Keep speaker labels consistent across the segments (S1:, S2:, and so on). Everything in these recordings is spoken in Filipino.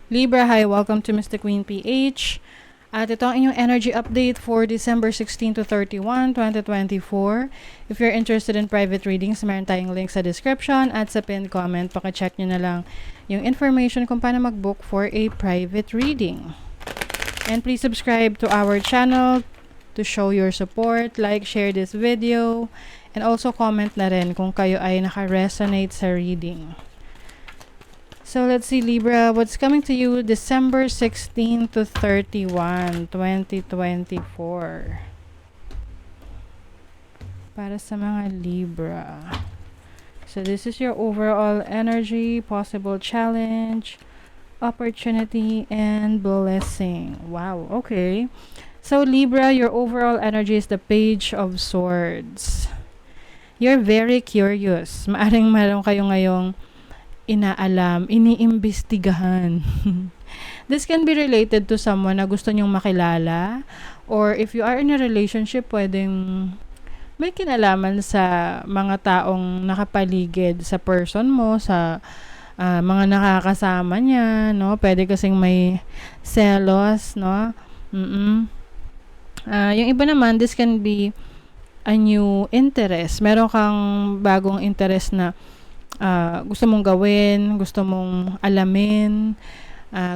S1: Libra, hi, welcome to Mr. Queen PH. At ito ang inyong energy update for December 16 to 31, 2024. If you're interested in private readings, meron tayong link sa description at sa pinned comment. Paka-check nyo na lang yung information kung paano mag-book for a private reading. And please subscribe to our channel to show your support, like, share this video, and also comment na rin kung kayo ay naka-resonate sa reading. So let's see, Libra, what's coming to you December 16 to 31, 2024. Para sa mga Libra. So this is your overall energy, possible challenge, opportunity, and blessing. Wow, okay. So Libra, your overall energy is the Page of Swords. You're very curious. Maaring meron kayo ngayong inaalam, iniimbestigahan. This can be related to someone na gusto nyong makilala, or if you are in a relationship, pwedeng may kinalaman sa mga taong nakapaligid sa person mo, sa mga nakakasama niya, no? Pwede kasing may selos, no? Yung iba naman, this can be a new interest. Meron kang bagong interest na gusto mong gawin, gusto mong alamin,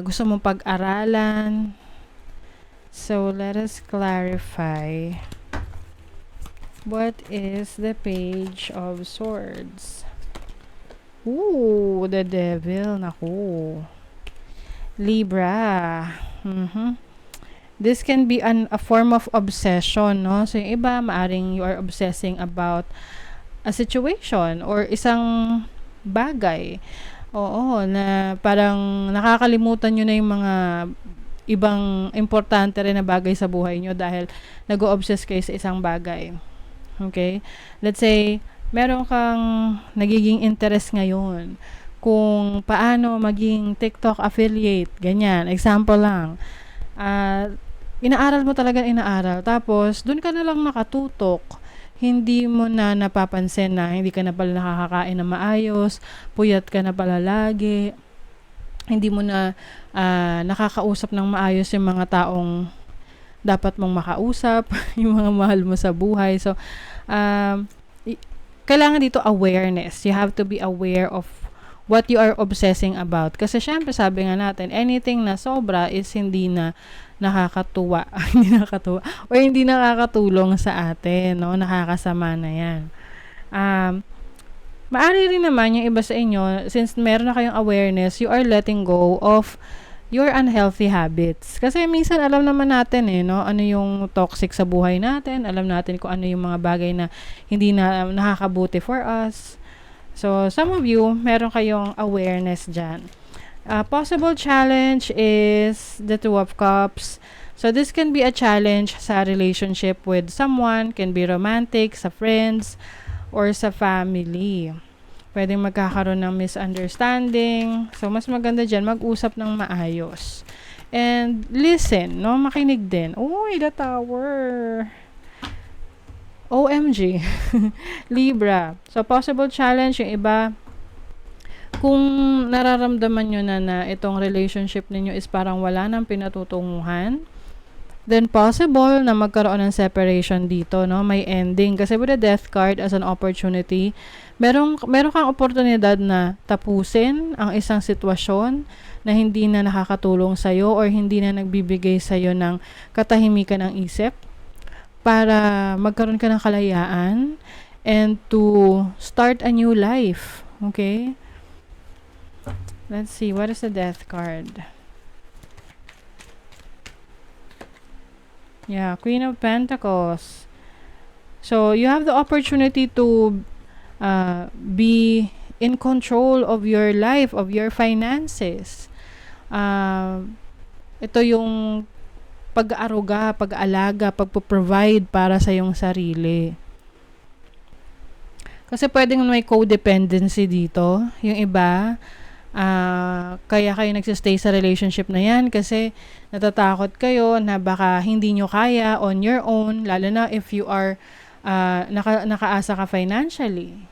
S1: gusto mong pag-aralan. So, let us clarify. What is the Page of Swords? Ooh, the Devil. Naku. Libra. This can be a form of obsession, no? So, yung iba, maaring you are obsessing about a situation or isang bagay. Oo, na parang nakakalimutan nyo na yung mga ibang importante rin na bagay sa buhay nyo dahil nag-o-obsess kayo sa isang bagay. Okay? Let's say, meron kang nagiging interest ngayon kung paano maging TikTok affiliate. Ganyan. Example lang. Inaaral mo talaga inaaral. Tapos, dun ka na lang nakatutok. Hindi mo na napapansin na hindi ka na pala nakakakain na maayos, puyat ka na pala lagi, hindi mo na nakakausap ng maayos yung mga taong dapat mong makausap, yung mga mahal mo sa buhay. So, kailangan dito awareness. You have to be aware of what you are obsessing about. Kasi syempre, sabi nga natin, anything na sobra is hindi na nakakatuwa, hindi nakakatuwa, o hindi nakakatulong sa atin, no? Nakakasama na yan. Maari rin naman yung iba sa inyo, since meron na kayong awareness, you are letting go of your unhealthy habits. Kasi minsan alam naman natin no? Ano yung toxic sa buhay natin, alam natin kung ano yung mga bagay na hindi na nakakabuti for us. So, some of you, meron kayong awareness dyan. Possible challenge is the Two of Cups. So, this can be a challenge sa relationship with someone, can be romantic, sa friends, or sa family. Pwedeng magkakaroon ng misunderstanding. So, mas maganda dyan, mag-usap ng maayos. And listen, no? Makinig din. Uy, the Tower. OMG. Libra. So, possible challenge, yung iba, kung nararamdaman nyo na itong relationship ninyo is parang wala nang pinatutunguhan, then possible na magkaroon ng separation dito, no? May ending. Kasi with the Death card as an opportunity, meron kang oportunidad na tapusin ang isang sitwasyon na hindi na nakakatulong sa'yo or hindi na nagbibigay sa'yo ng katahimikan ng isip para magkaroon ka ng kalayaan and to start a new life. Okay? Let's see, what is the Death card? Yeah, Queen of Pentacles. So, you have the opportunity to be in control of your life, of your finances. Ito yung pag-aaruga, pag-aalaga, pagpo-provide para sa iyong sarili. Kasi pwedeng may codependency dito. Yung iba, kaya kayo nagsistay sa relationship na yan kasi natatakot kayo na baka hindi nyo kaya on your own, lalo na if you are nakaasa ka financially.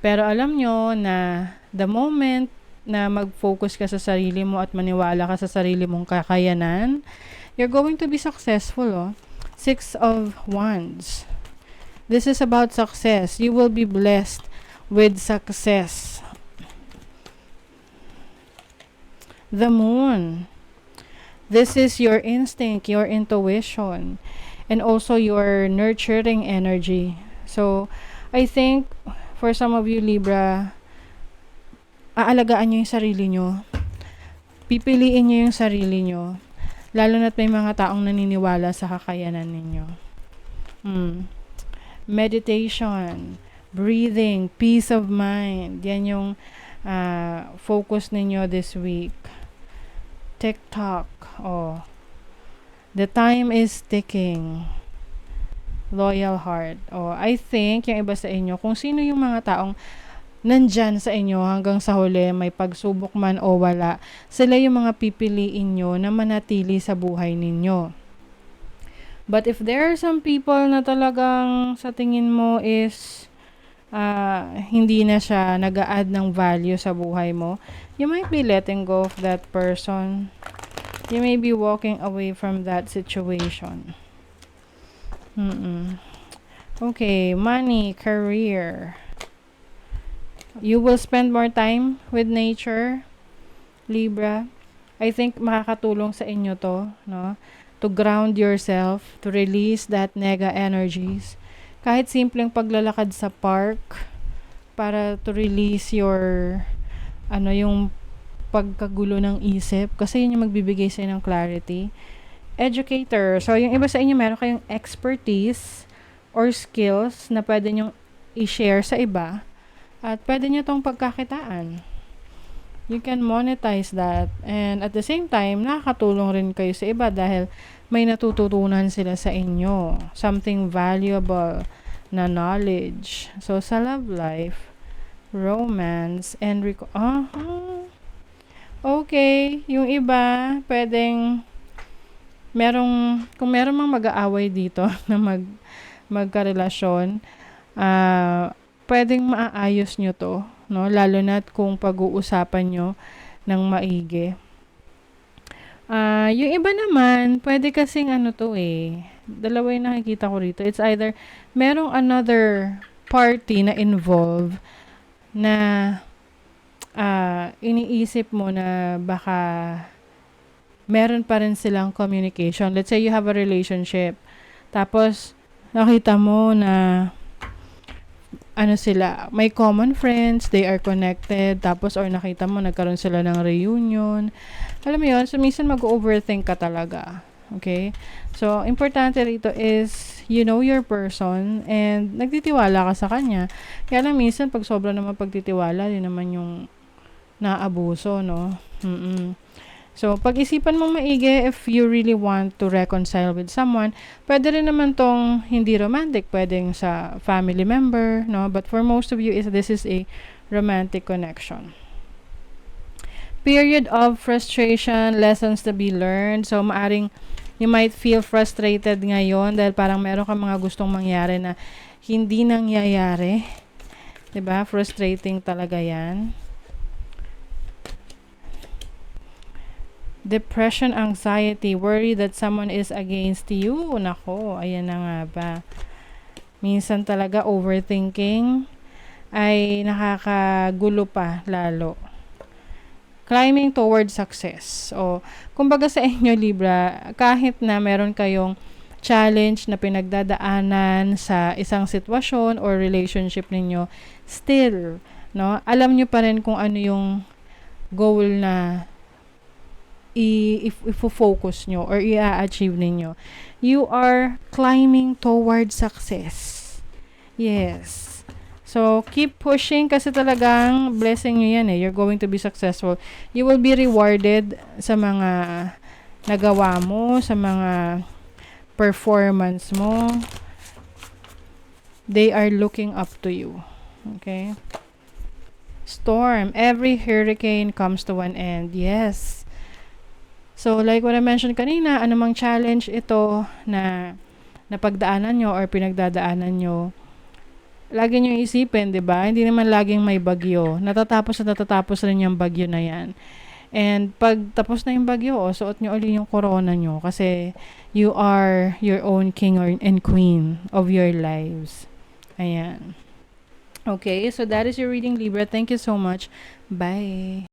S1: Pero alam nyo na the moment na mag-focus ka sa sarili mo at maniwala ka sa sarili mong kakayanan, you're going to be successful, oh. Six of Wands. This is about success. You will be blessed with success. The Moon. This is your instinct, your intuition, and also your nurturing energy. So, I think, for some of you, Libra, aalagaan nyo yung sarili nyo. Pipiliin nyo yung sarili nyo. Lalo na't may mga taong naniniwala sa kakayanan ninyo. Meditation, breathing, peace of mind. Yan yung focus ninyo this week. TikTok. Oh. The time is ticking. Loyal heart. Oh, I think yung iba sa inyo, kung sino yung mga taong nandyan sa inyo hanggang sa huli, may pagsubok man o wala, sila yung mga pipiliin nyo na manatili sa buhay ninyo. But if there are some people na talagang sa tingin mo is hindi na siya nag-a-add ng value sa buhay mo, you might be letting go of that person. You may be walking away from that situation. Okay, money, career. You will spend more time with nature, Libra. I think makakatulong sa inyo to, no? To ground yourself, to release that nega energies. Kahit simpleng paglalakad sa park para to release your yung pagkagulo ng isip, kasi yun yung magbibigay sa'yo ng clarity. Educator. So, yung iba sa inyo meron kayong expertise or skills na pwede nyong i-share sa iba at pwede nyo tong pagkakitaan. You can monetize that, and at the same time, nakakatulong rin kayo sa iba dahil may natututunan sila sa inyo. Something valuable na knowledge. So, sa love life, romance, and okay. Yung iba, pwedeng kung merong mang mag-aaway dito na magkarelasyon, pwedeng maaayos nyo to, no? Lalo na't kung pag-uusapan nyo ng maigi. Yung iba naman, pwede kasing dalawa yung nakikita ko rito. It's either merong another party na involved na iniisip mo na baka meron pa rin silang communication. Let's say you have a relationship. Tapos, nakita mo na sila, may common friends, they are connected, tapos or nakita mo nagkaroon sila ng reunion. Alam mo yun, so minsan mag-overthink ka talaga. Okay? So, importante rito is you know your person and nagtitiwala ka sa kanya. Kaya lang minsan pag sobra naman pagtitiwala, yun naman yung naabuso, no? So, pag-isipan mong maigi if you really want to reconcile with someone. Pwede rin naman tong hindi romantic, pwedeng sa family member, no? But for most of you, this is a romantic connection. Period of frustration, lessons to be learned. So, maaring you might feel frustrated ngayon dahil parang meron kang mga gustong mangyari na hindi nangyayari. 'Di ba? Frustrating talaga 'yan. Depression, anxiety, worry that someone is against you. Nako, ayan na nga ba. Minsan talaga overthinking ay nakakagulo pa lalo. Climbing towards success. O, kumbaga sa inyo, Libra, kahit na meron kayong challenge na pinagdadaanan sa isang sitwasyon or relationship ninyo, still, no, alam nyo pa rin kung ano yung goal na i-focus nyo or i-achieve ninyo. You are climbing towards success. Yes. So, keep pushing kasi talagang blessing nyo yan . You're going to be successful. You will be rewarded sa mga nagawa mo, sa mga performance mo. They are looking up to you. Okay? Storm. Every hurricane comes to an end. Yes. So, like what I mentioned kanina, anumang challenge ito na napagdaanan nyo or pinagdadaanan nyo, Lagi nyo isipin, 'di ba? Hindi naman laging may bagyo. Natatapos at natatapos rin yung bagyo na 'yan. And pag tapos na yung bagyo, suot nyo uli yung corona nyo kasi you are your own king and queen of your lives. Ayan. Okay, so that is your reading, Libra. Thank you so much. Bye.